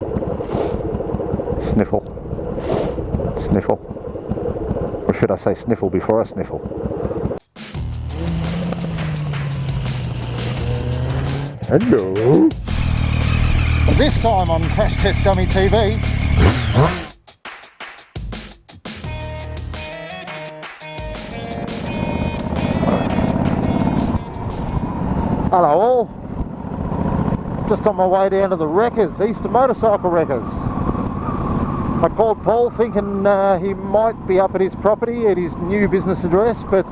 Sniffle. Sniffle. Or should I say sniffle before I sniffle? Hello. This time on CrashTestDummyTV. Hello all. Just on my way down to the Wreckers, Easter Motorcycle Wreckers. I called Paul thinking he might be up at his property at his new business address, but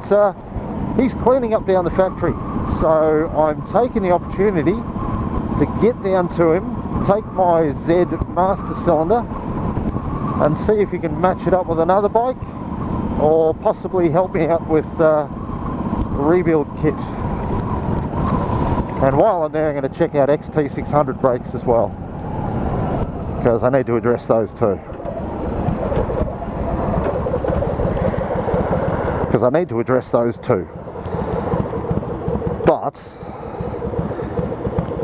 he's cleaning up down the factory. So I'm taking the opportunity to get down to him, take my Z master cylinder and see if he can match it up with another bike or possibly help me out with a rebuild kit. And while I'm there, I'm going to check out XT600 brakes as well, because I need to address those too. But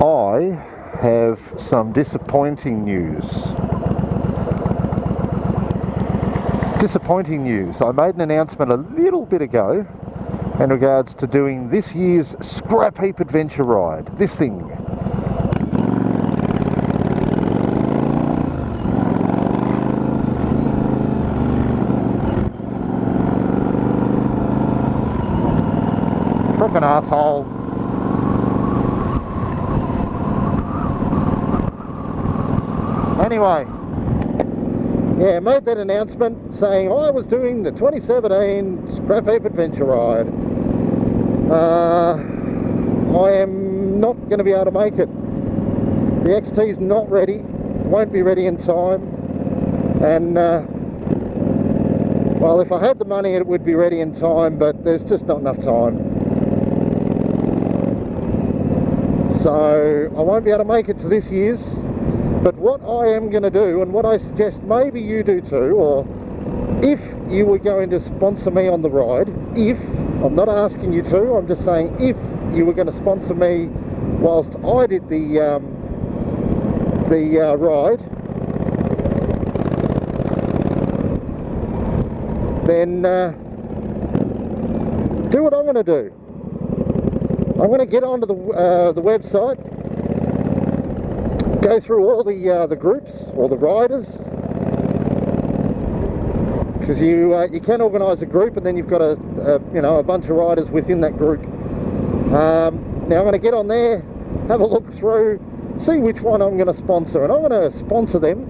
I have some disappointing news. I made an announcement a little bit ago in regards to doing this year's Scrapheap Adventure Ride. This thing. Frickin' asshole. Anyway, yeah, I made that announcement saying I was doing the 2017 Scrapheap Adventure Ride. I am not going to be able to make it. The XT's not ready, won't be ready in time, and well, if I had the money it would be ready in time, but there's just not enough time. So I won't be able to make it to this year's. But what I am going to do, and what I suggest maybe you do too, or if you were going to sponsor me on the ride, I'm not asking you to, I'm just saying if you were going to sponsor me whilst I did the ride, then do what I'm going to do. I'm going to get onto the website, go through all the groups or the riders, because you can organise a group and then you've got a bunch of riders within that group. Now I'm going to get on there, have a look through, see which one I'm going to sponsor, and I'm going to sponsor them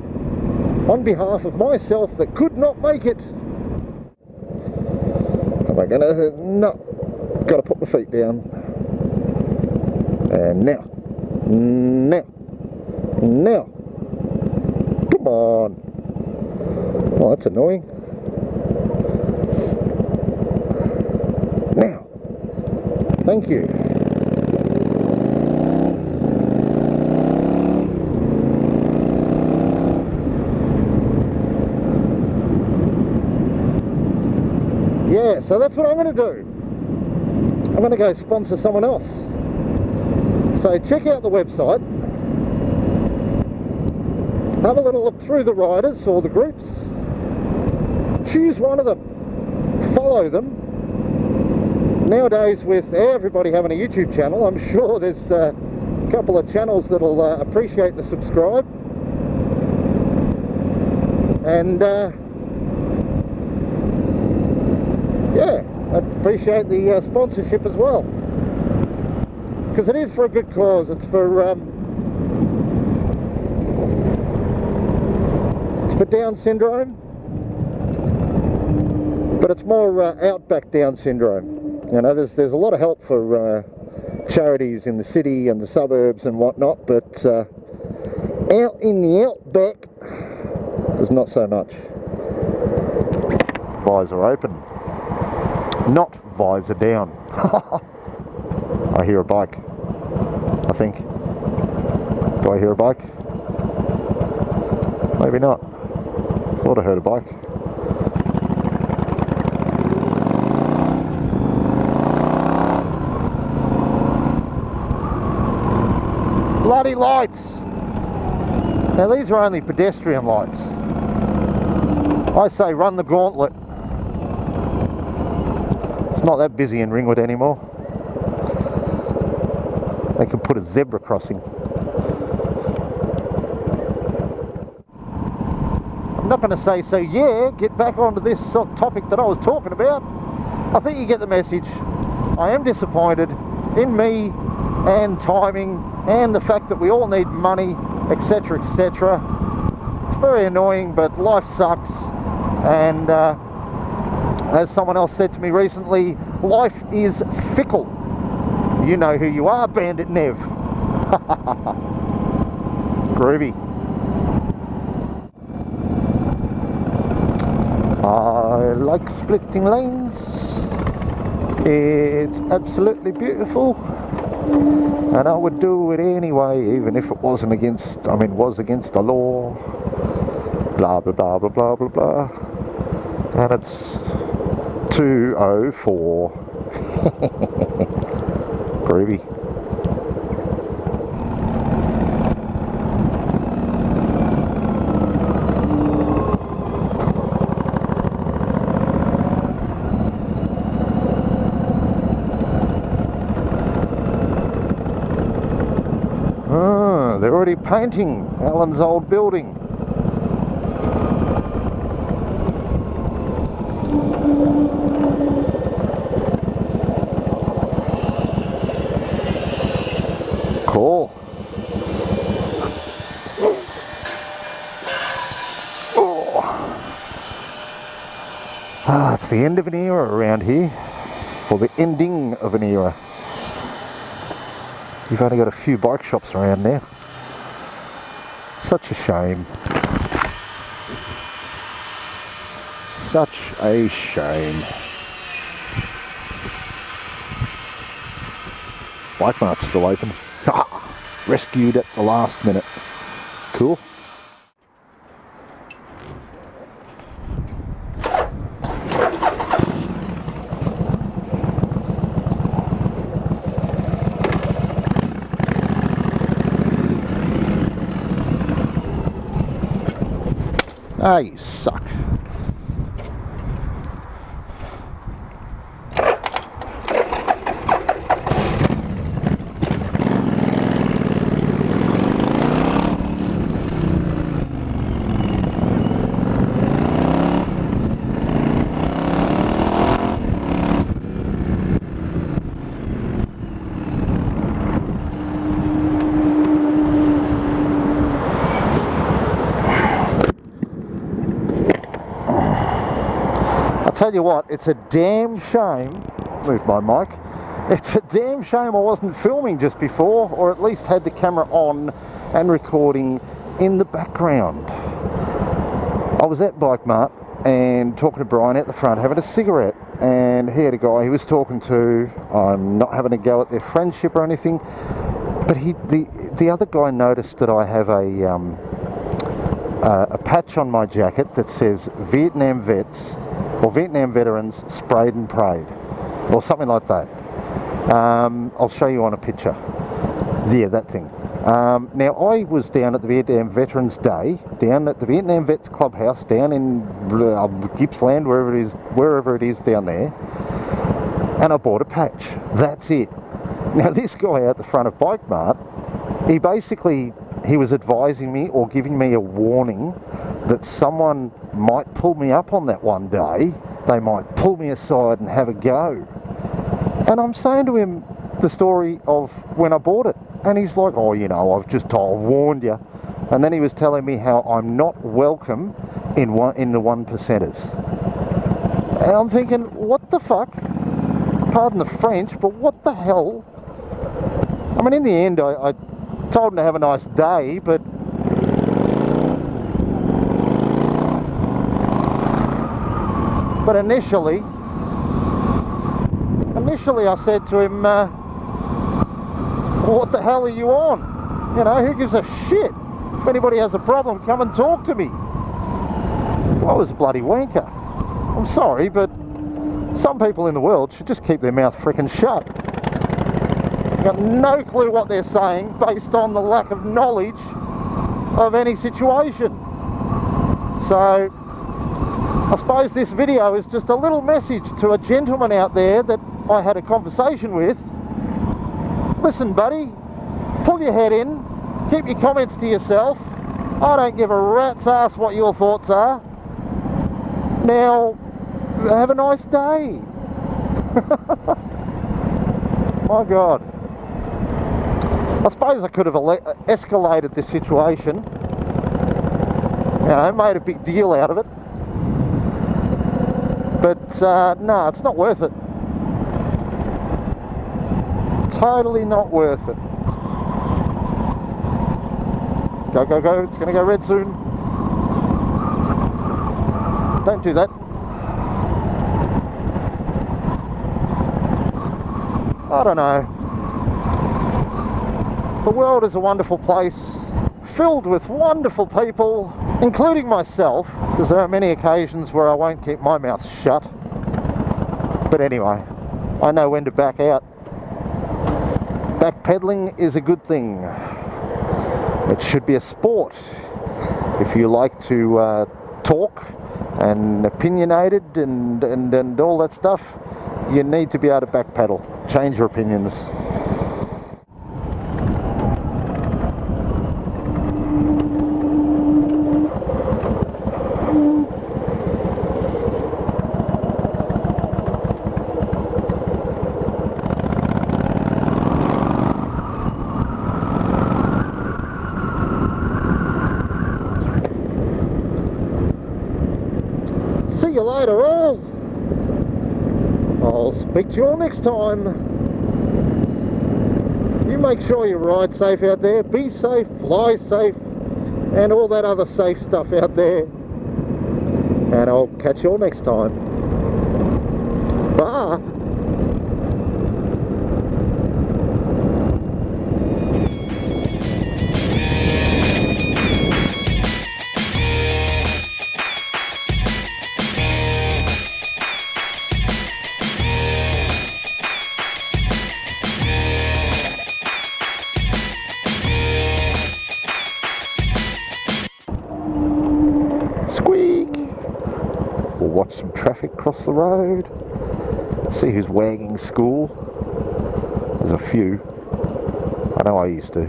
on behalf of myself that could not make it. Am I going to? No, got to put my feet down. And now, come on. Oh, that's annoying. Now, thank you. Yeah, so that's what I'm going to do. I'm going to go sponsor someone else. So check out the website, have a little look through the riders or the groups, choose one of them, follow them. Nowadays, with everybody having a YouTube channel, I'm sure there's a couple of channels that'll appreciate the subscribe, and yeah, I'd appreciate the sponsorship as well, because it is for a good cause. It's for Down syndrome, but it's more outback Down syndrome. You know, there's a lot of help for charities in the city and the suburbs and whatnot, but out in the outback there's not so much. Visor open, not visor down. I hear a bike, I think. Do I hear a bike? Maybe not. Thought I heard a bike. Bloody lights! Now these are only pedestrian lights. I say run the gauntlet. It's not that busy in Ringwood anymore. They could put a zebra crossing. I'm not going to say, so yeah, get back onto this topic that I was talking about. I think you get the message. I am disappointed in me and timing and the fact that we all need money, etc, etc. It's very annoying, but life sucks. And as someone else said to me recently, life is fickle. You know who you are, Bandit Nev. Groovy. I like splitting lanes. It's absolutely beautiful, and I would do it anyway, even if it wasn't against, was against the law. Blah blah blah blah blah blah blah. And it's 2:04. Groovy. They're already painting Alan's old building. Cool. Oh. It's the end of an era around here, or the ending of an era. You've only got a few bike shops around now. Such a shame. Such a shame. BikeMart's still open. Rescued at the last minute. Cool. Ah, you suck. Tell you what, it's a damn shame, move my mic, it's a damn shame I wasn't filming just before, or at least had the camera on and recording in the background. I was at BikeMart and talking to Brian at the front, having a cigarette, and he had a guy he was talking to. I'm not having a go at their friendship or anything, but the other guy noticed that I have a patch on my jacket that says Vietnam Vets, or Vietnam Veterans Sprayed and Prayed, or something like that. I'll show you on a picture. Yeah, that thing. Now, I was down at the Vietnam Veterans Day, down at the Vietnam Vets Clubhouse, down in Gippsland, wherever it is down there, and I bought a patch. That's it. Now, this guy out the front of BikeMart, he was advising me or giving me a warning that someone might pull me up on that one day. They might pull me aside and have a go. And I'm saying to him the story of when I bought it. And he's like, oh, you know, I've warned you. And then he was telling me how I'm not welcome in the 1%ers. And I'm thinking, what the fuck? Pardon the French, but what the hell? I mean, in the end, I told him to have a nice day, but initially I said to him, what the hell are you on? You know, who gives a shit? If anybody has a problem, come and talk to me. Well, I was a bloody wanker. I'm sorry, but some people in the world should just keep their mouth frickin' shut. I've got no clue what they're saying based on the lack of knowledge of any situation. So I suppose this video is just a little message to a gentleman out there that I had a conversation with. Listen, buddy, pull your head in, keep your comments to yourself. I don't give a rat's ass what your thoughts are. Now, have a nice day. My God. I suppose I could have escalated this situation. You know, made a big deal out of it. But no, it's not worth it. Totally not worth it. Go, go, go. It's going to go red soon. Don't do that. I don't know. The world is a wonderful place, filled with wonderful people, including myself, because there are many occasions where I won't keep my mouth shut. But anyway, I know when to back out. Backpedaling is a good thing. It should be a sport. If you like to talk and opinionated and all that stuff, you need to be able to backpedal. Change your opinions. See you later all. I'll speak to you all next time. You make sure you ride safe out there, be safe, fly safe, and all that other safe stuff out there. And I'll catch you all next time. Bye. We'll watch some traffic cross the road, see who's wagging school. There's a few. I know I used to.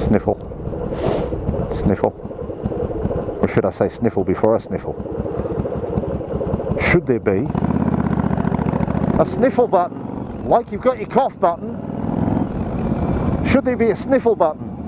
Sniffle. Sniffle. Or should I say sniffle before I sniffle? Should there be a sniffle button? Like you've got your cough button, should there be a sniffle button?